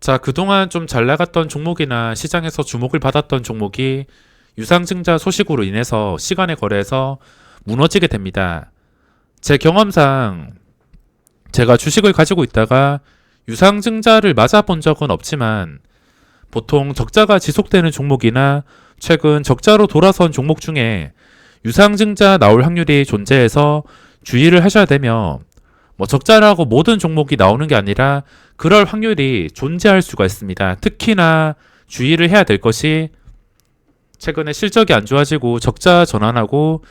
자, 그동안 좀 잘 나갔던 종목이나 시장에서 주목을 받았던 종목이 유상증자 소식으로 인해서 시간의 거래에서 무너지게 됩니다. 제 경험상 제가 주식을 가지고 있다가 유상증자를 맞아본 적은 없지만 보통 적자가 지속되는 종목이나 최근 적자로 돌아선 종목 중에 유상증자 나올 확률이 존재해서 주의를 하셔야 되며, 적자라고 모든 종목이 나오는 게 아니라 그럴 확률이 존재할 수가 있습니다. 특히나 주의를 해야 될 것이 최근에 실적이 안 좋아지고 적자 전환하고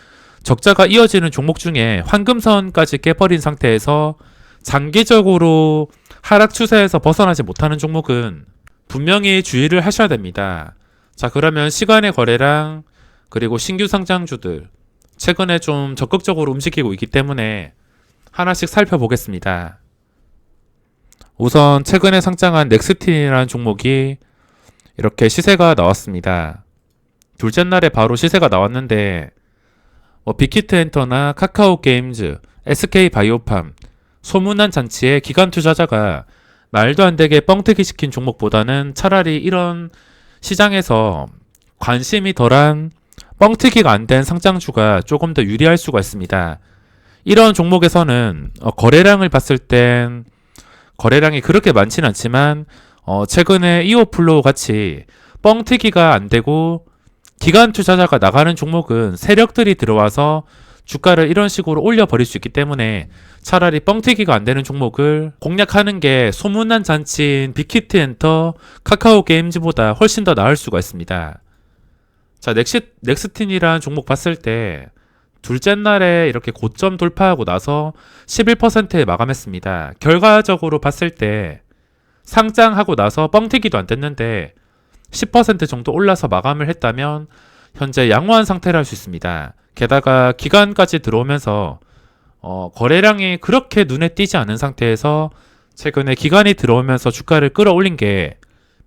적자가 이어지는 종목 중에 환금선까지 깨버린 상태에서 장기적으로 하락 추세에서 벗어나지 못하는 종목은 분명히 주의를 하셔야 됩니다. 자, 그러면 시간의 거래량 그리고 신규 상장주들 최근에 좀 적극적으로 움직이고 있기 때문에 하나씩 살펴보겠습니다. 우선 최근에 상장한 넥스틴이라는 종목이 이렇게 시세가 나왔습니다. 둘째 날에 바로 시세가 나왔는데 빅히트엔터나 카카오게임즈, SK바이오팜, 소문난 잔치의 기관 투자자가 말도 안 되게 뻥튀기 시킨 종목보다는 차라리 이런 시장에서 관심이 덜한 뻥튀기가 안 된 상장주가 조금 더 유리할 수가 있습니다. 이런 종목에서는 거래량을 봤을 땐 거래량이 그렇게 많지는 않지만 최근에 이오플로우 같이 뻥튀기가 안 되고 기관 투자자가 나가는 종목은 세력들이 들어와서 주가를 이런 식으로 올려버릴 수 있기 때문에 차라리 뻥튀기가 안 되는 종목을 공략하는 게 소문난 잔치인 빅히트엔터, 카카오게임즈보다 훨씬 더 나을 수가 있습니다. 자, 넥스틴이라는 종목 봤을 때 둘째 날에 이렇게 고점 돌파하고 나서 11%에 마감했습니다. 결과적으로 봤을 때 상장하고 나서 뻥튀기도 안 됐는데 10% 정도 올라서 마감을 했다면 현재 양호한 상태라 할 수 있습니다. 게다가 기간까지 들어오면서 거래량이 그렇게 눈에 띄지 않은 상태에서 최근에 기간이 들어오면서 주가를 끌어올린 게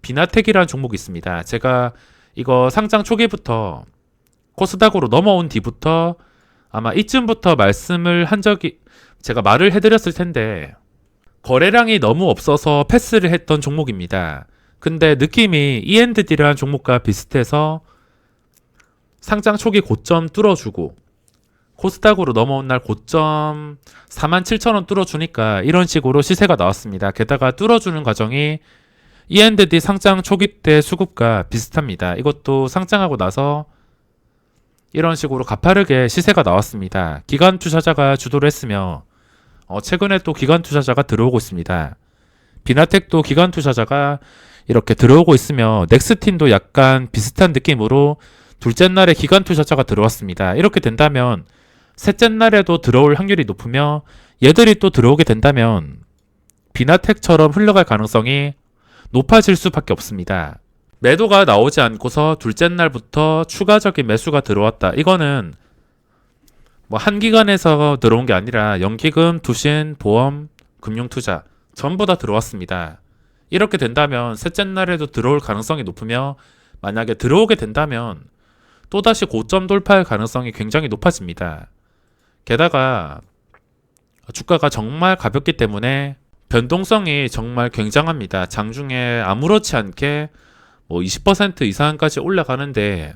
비나텍이라는 종목이 있습니다. 제가 이거 상장 초기부터 코스닥으로 넘어온 뒤부터 아마 이쯤부터 제가 말을 해드렸을 텐데 거래량이 너무 없어서 패스를 했던 종목입니다. 근데 느낌이 E&D라는 종목과 비슷해서 상장 초기 고점 뚫어주고 코스닥으로 넘어온 날 고점 47,000원 뚫어주니까 이런 식으로 시세가 나왔습니다. 게다가 뚫어주는 과정이 E&D 상장 초기 때 수급과 비슷합니다. 이것도 상장하고 나서 이런 식으로 가파르게 시세가 나왔습니다. 기관 투자자가 주도를 했으며 최근에 또 기관 투자자가 들어오고 있습니다. 비나텍도 기관 투자자가 이렇게 들어오고 있으며 넥스틴도 약간 비슷한 느낌으로 둘째 날에 기관 투자자가 들어왔습니다. 이렇게 된다면 셋째 날에도 들어올 확률이 높으며 얘들이 또 들어오게 된다면 비나텍처럼 흘러갈 가능성이 높아질 수밖에 없습니다. 매도가 나오지 않고서 둘째 날부터 추가적인 매수가 들어왔다. 이거는 한 기관에서 들어온 게 아니라 연기금, 투신, 보험, 금융투자 전부 다 들어왔습니다. 이렇게 된다면 셋째 날에도 들어올 가능성이 높으며 만약에 들어오게 된다면 또다시 고점 돌파할 가능성이 굉장히 높아집니다. 게다가 주가가 정말 가볍기 때문에 변동성이 정말 굉장합니다. 장중에 아무렇지 않게 20% 이상까지 올라가는데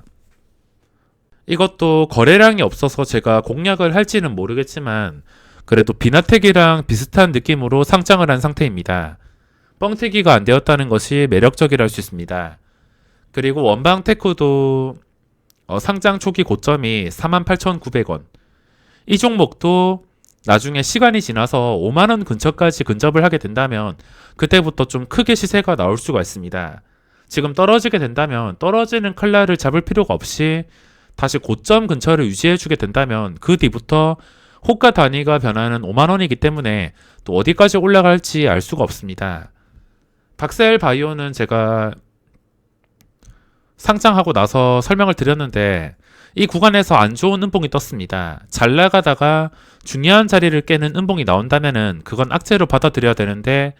이것도 거래량이 없어서 제가 공략을 할지는 모르겠지만 그래도 비나텍이랑 비슷한 느낌으로 상장을 한 상태입니다. 뻥튀기가 안 되었다는 것이 매력적이라 할 수 있습니다. 그리고 원방테크도 상장 초기 고점이 48,900원. 이 종목도 나중에 시간이 지나서 5만원 근처까지 근접을 하게 된다면 그때부터 좀 크게 시세가 나올 수가 있습니다. 지금 떨어지게 된다면 떨어지는 칼날을 잡을 필요가 없이 다시 고점 근처를 유지해주게 된다면 그 뒤부터 호가 단위가 변하는 5만원이기 때문에 또 어디까지 올라갈지 알 수가 없습니다. 박셀바이오는 제가 상장하고 나서 설명을 드렸는데 이 구간에서 안 좋은 음봉이 떴습니다. 잘 나가다가 중요한 자리를 깨는 음봉이 나온다면은 그건 악재로 받아들여야 되는데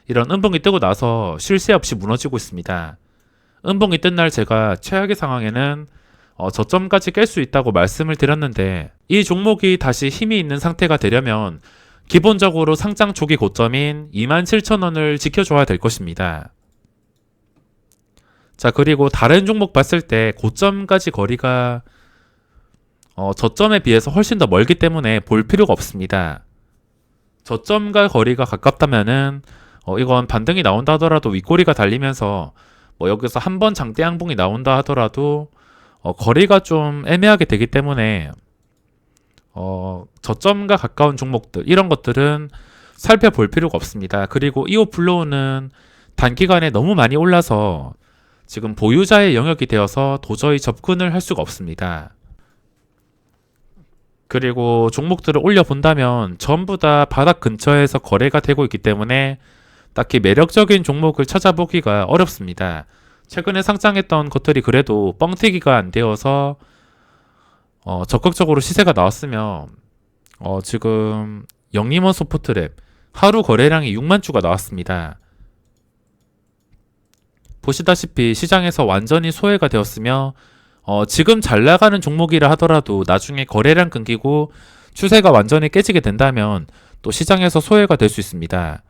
이런 음봉이 뜨고 나서 쉴 새 없이 무너지고 있습니다. 음봉이 뜬 날 제가 최악의 상황에는 저점까지 깰 수 있다고 말씀을 드렸는데 이 종목이 다시 힘이 있는 상태가 되려면 기본적으로 상장 초기 고점인 27,000원을 지켜줘야 될 것입니다. 자, 그리고 다른 종목 봤을 때 고점까지 거리가 저점에 비해서 훨씬 더 멀기 때문에 볼 필요가 없습니다. 저점과 거리가 가깝다면은 이건 반등이 나온다 하더라도 윗꼬리가 달리면서 뭐 여기서 한 번 장대 양봉이 나온다 하더라도 거리가 좀 애매하게 되기 때문에 저점과 가까운 종목들 이런 것들은 살펴볼 필요가 없습니다. 그리고 이오플로우는 단기간에 너무 많이 올라서 지금 보유자의 영역이 되어서 도저히 접근을 할 수가 없습니다. 그리고 종목들을 올려본다면 전부 다 바닥 근처에서 거래가 되고 있기 때문에 딱히 매력적인 종목을 찾아보기가 어렵습니다. 최근에 상장했던 것들이 그래도 뻥튀기가 안 되어서 적극적으로 시세가 나왔으며 지금 영림원 소프트랩 하루 거래량이 6만 주가 나왔습니다. 보시다시피 시장에서 완전히 소외가 되었으며 지금 잘 나가는 종목이라 하더라도 나중에 거래량 끊기고 추세가 완전히 깨지게 된다면 또 시장에서 소외가 될 수 있습니다.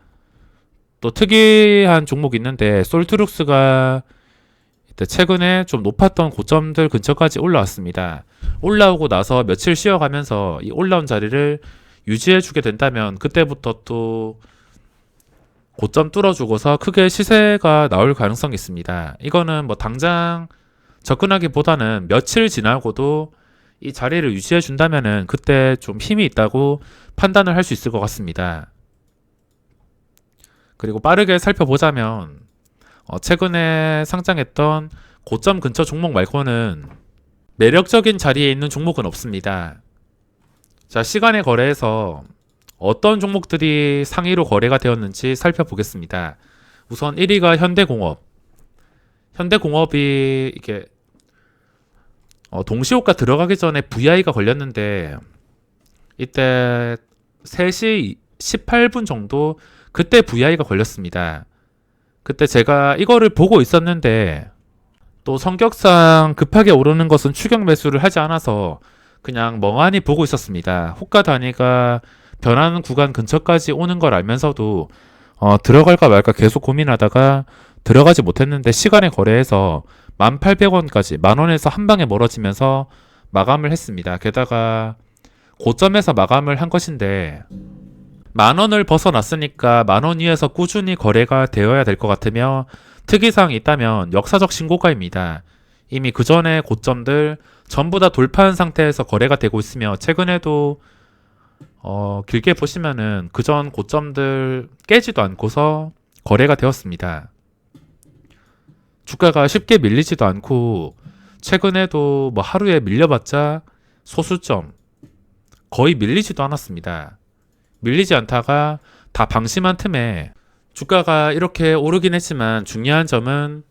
또 특이한 종목이 있는데 솔트룩스가 최근에 좀 높았던 고점들 근처까지 올라왔습니다. 올라오고 나서 며칠 쉬어가면서 이 올라온 자리를 유지해주게 된다면 그때부터 또 고점 뚫어주고서 크게 시세가 나올 가능성이 있습니다. 이거는 뭐 당장 접근하기보다는 며칠 지나고도 이 자리를 유지해 준다면은 그때 좀 힘이 있다고 판단을 할 수 있을 것 같습니다. 그리고 빠르게 살펴보자면 최근에 상장했던 고점 근처 종목 말고는 매력적인 자리에 있는 종목은 없습니다. 자, 시간의 거래에서 어떤 종목들이 상위로 거래가 되었는지 살펴보겠습니다. 우선 1위가 현대공업. 현대공업이 이게 동시호가 들어가기 전에 VI가 걸렸는데 이때 3시 18분 정도 그때 VI가 걸렸습니다. 그때 제가 이거를 보고 있었는데 또 성격상 급하게 오르는 것은 추격 매수를 하지 않아서 그냥 멍하니 보고 있었습니다. 호가 단위가 변하는 구간 근처까지 오는 걸 알면서도 들어갈까 말까 계속 고민하다가 들어가지 못했는데 시간의 거래에서 1,800원까지 만원에서 한 방에 멀어지면서 마감을 했습니다. 게다가 고점에서 마감을 한 것인데 만원을 벗어났으니까 만원 위에서 꾸준히 거래가 되어야 될 것 같으며 특이사항이 있다면 역사적 신고가입니다. 이미 그 전에 고점들 전부 다 돌파한 상태에서 거래가 되고 있으며 최근에도 길게 보시면은 그전 고점들 깨지도 않고서 거래가 되었습니다. 주가가 쉽게 밀리지도 않고 최근에도 뭐 하루에 밀려봤자 소수점 거의 밀리지도 않았습니다. 밀리지 않다가 다 방심한 틈에 주가가 이렇게 오르긴 했지만 중요한 점은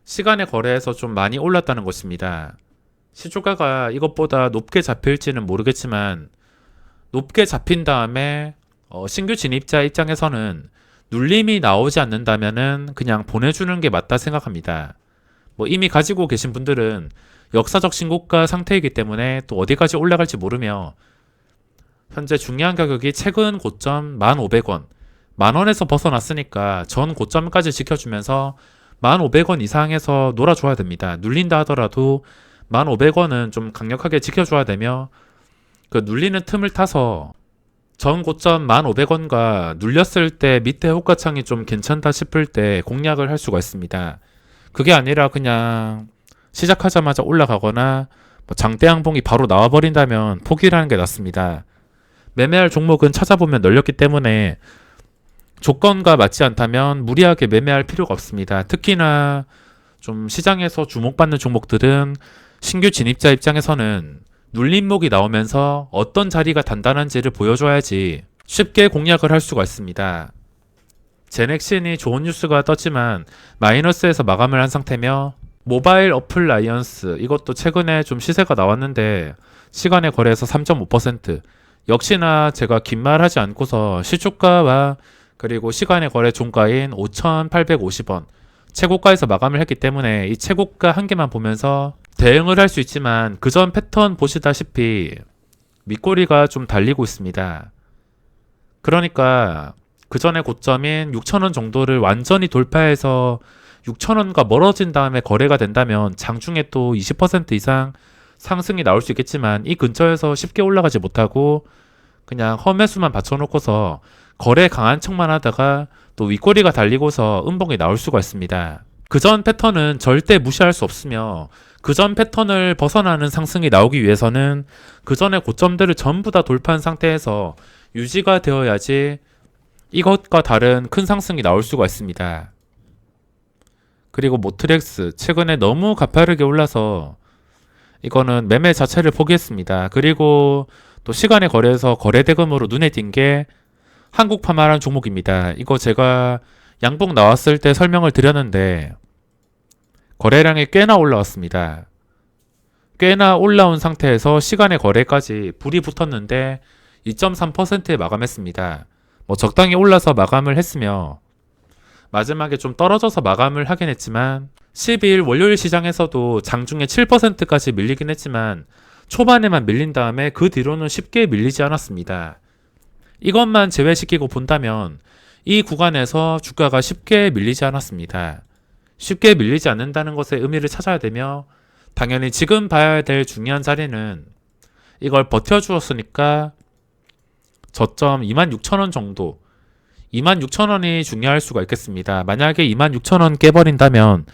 시간의 거래에서 좀 많이 올랐다는 것입니다. 시주가가 이것보다 높게 잡힐지는 모르겠지만 높게 잡힌 다음에 신규 진입자 입장에서는 눌림이 나오지 않는다면은 그냥 보내주는 게 맞다 생각합니다. 뭐 이미 가지고 계신 분들은 역사적 신고가 상태이기 때문에 또 어디까지 올라갈지 모르며 현재 중요한 가격이 최근 고점 1,500원 만원에서 벗어났으니까 전 고점까지 지켜주면서 1,500원 이상에서 놀아줘야 됩니다. 눌린다 하더라도 1,500원은 좀 강력하게 지켜줘야 되며 그 눌리는 틈을 타서 전 고점 1,500원과 눌렸을 때 밑에 호가창이 좀 괜찮다 싶을 때 공략을 할 수가 있습니다. 그게 아니라 그냥 시작하자마자 올라가거나 뭐 장대양봉이 바로 나와버린다면 포기를 하는 게 낫습니다. 매매할 종목은 찾아보면 널렸기 때문에 조건과 맞지 않다면 무리하게 매매할 필요가 없습니다. 특히나 좀 시장에서 주목받는 종목들은 신규 진입자 입장에서는 눌림목이 나오면서 어떤 자리가 단단한지를 보여줘야지 쉽게 공략을 할 수가 있습니다. 제넥신이 좋은 뉴스가 떴지만 마이너스에서 마감을 한 상태며 모바일 어플라이언스 이것도 최근에 좀 시세가 나왔는데 시간의 거래에서 3.5% 역시나 제가 긴 말 하지 않고서 시초가와 그리고 시간의 거래 종가인 5,850원 최고가에서 마감을 했기 때문에 이 최고가 한 개만 보면서 대응을 할 수 있지만 그전 패턴 보시다시피 윗꼬리가 좀 달리고 있습니다. 그러니까 그 전에 고점인 6,000원 정도를 완전히 돌파해서 6,000원과 멀어진 다음에 거래가 된다면 장중에 또 20% 이상 상승이 나올 수 있겠지만 이 근처에서 쉽게 올라가지 못하고 그냥 험매수만 받쳐놓고서 거래 강한 척만 하다가 또 윗꼬리가 달리고서 음봉이 나올 수가 있습니다. 그전 패턴은 절대 무시할 수 없으며 그전 패턴을 벗어나는 상승이 나오기 위해서는 그전의 고점들을 전부 다 돌파한 상태에서 유지가 되어야지 이것과 다른 큰 상승이 나올 수가 있습니다. 그리고 모트렉스 최근에 너무 가파르게 올라서 이거는 매매 자체를 포기했습니다. 그리고 또 시간의 거래에서 거래대금으로 눈에 띈 게 한국파마라는 종목입니다. 이거 제가 양봉 나왔을 때 설명을 드렸는데 거래량이 꽤나 올라왔습니다. 꽤나 올라온 상태에서 시간의 거래까지 불이 붙었는데 2.3%에 마감했습니다. 뭐 적당히 올라서 마감을 했으며 마지막에 좀 떨어져서 마감을 하긴 했지만 12일 월요일 시장에서도 장중에 7%까지 밀리긴 했지만 초반에만 밀린 다음에 그 뒤로는 쉽게 밀리지 않았습니다. 이것만 제외시키고 본다면 이 구간에서 주가가 쉽게 밀리지 않았습니다. 쉽게 밀리지 않는다는 것의 의미를 찾아야 되며 당연히 지금 봐야 될 중요한 자리는 이걸 버텨주었으니까 저점 26,000원 정도 26,000원이 중요할 수가 있겠습니다. 만약에 26,000원 깨버린다면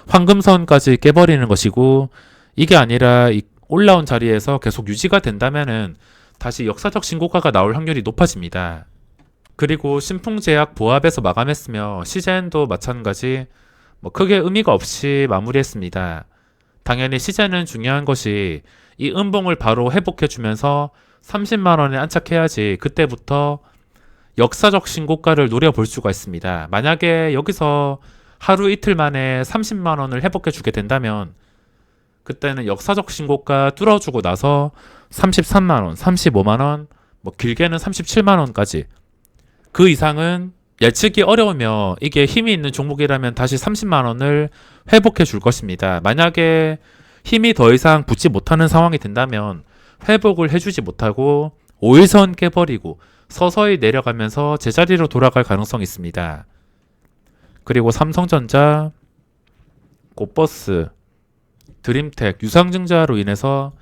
황금선까지 깨버리는 것이고 이게 아니라 이 올라온 자리에서 계속 유지가 된다면은 다시 역사적 신고가가 나올 확률이 높아집니다. 그리고 신풍제약 보합에서 마감했으며 시젠도 마찬가지 뭐 크게 의미가 없이 마무리했습니다. 당연히 시젠은 중요한 것이 이 음봉을 바로 회복해주면서 30만원에 안착해야지 그때부터 역사적 신고가를 노려볼 수가 있습니다. 만약에 여기서 하루 이틀 만에 30만원을 회복해주게 된다면 그때는 역사적 신고가 뚫어주고 나서 33만원, 35만원, 뭐 길게는 37만원까지 그 이상은 예측이 어려우며 이게 힘이 있는 종목이라면 다시 30만원을 회복해 줄 것입니다. 만약에 힘이 더 이상 붙지 못하는 상황이 된다면 회복을 해주지 못하고 5일선 깨버리고 서서히 내려가면서 제자리로 돌아갈 가능성이 있습니다. 그리고 삼성전자, 꽃버스, 드림텍, 유상증자로 인해서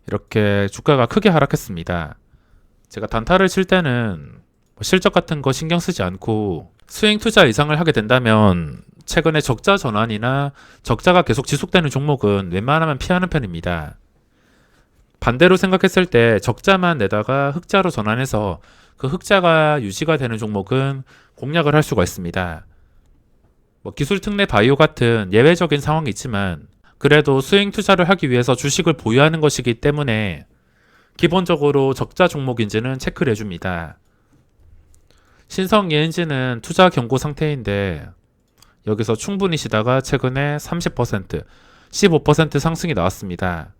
이렇게 주가가 크게 하락했습니다. 제가 단타를 칠 때는 실적 같은 거 신경 쓰지 않고 스윙 투자 이상을 하게 된다면 최근에 적자 전환이나 적자가 계속 지속되는 종목은 웬만하면 피하는 편입니다. 반대로 생각했을 때 적자만 내다가 흑자로 전환해서 그 흑자가 유지가 되는 종목은 공략을 할 수가 있습니다. 뭐 기술 특례 바이오 같은 예외적인 상황이 있지만 그래도 스윙 투자를 하기 위해서 주식을 보유하는 것이기 때문에 기본적으로 적자 종목인지는 체크를 해줍니다. 신성 ENG는 투자 경고 상태인데 여기서 충분히 쉬다가 최근에 30%, 15% 상승이 나왔습니다.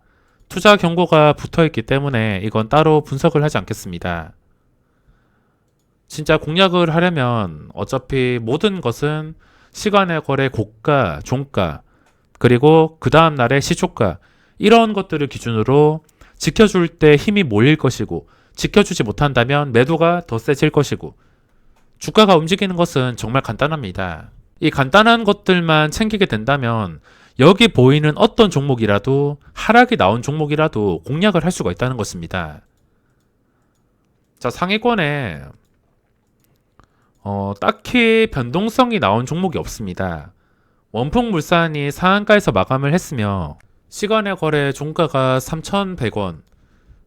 투자 경고가 붙어있기 때문에 이건 따로 분석을 하지 않겠습니다. 진짜 공략을 하려면 어차피 모든 것은 시간의 거래 고가, 종가, 그리고 그 다음 날의 시초가 이런 것들을 기준으로 지켜줄 때 힘이 몰릴 것이고 지켜주지 못한다면 매도가 더 세질 것이고 주가가 움직이는 것은 정말 간단합니다. 이 간단한 것들만 챙기게 된다면 여기 보이는 어떤 종목이라도 하락이 나온 종목이라도 공략을 할 수가 있다는 것입니다. 자, 상위권에 딱히 변동성이 나온 종목이 없습니다. 원풍물산이 상한가에서 마감을 했으며 시간의 거래 종가가 3,100원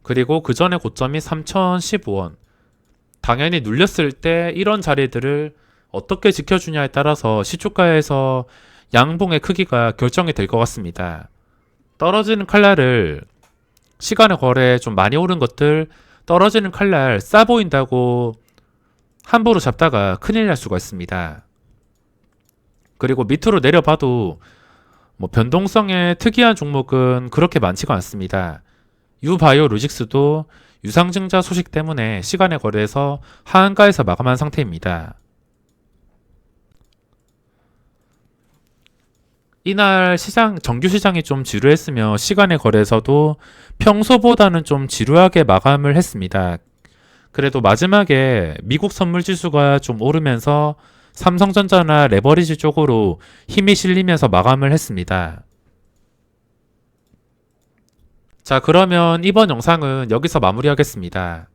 그리고 그 전에 고점이 3,015원 당연히 눌렸을 때 이런 자리들을 어떻게 지켜주냐에 따라서 시초가에서 양봉의 크기가 결정이 될 것 같습니다. 떨어지는 칼날을 시간의 거래에 좀 많이 오른 것들 떨어지는 칼날 싸 보인다고 함부로 잡다가 큰일 날 수가 있습니다. 그리고 밑으로 내려봐도 뭐 변동성의 특이한 종목은 그렇게 많지가 않습니다. 유바이오 로직스도 유상증자 소식 때문에 시간의 거래에서 하한가에서 마감한 상태입니다. 이날 정규 시장이 좀 지루했으며 시간의 거래에서도 평소보다는 좀 지루하게 마감을 했습니다. 그래도 마지막에 미국 선물 지수가 좀 오르면서 삼성전자나 레버리지 쪽으로 힘이 실리면서 마감을 했습니다. 자, 그러면 이번 영상은 여기서 마무리하겠습니다.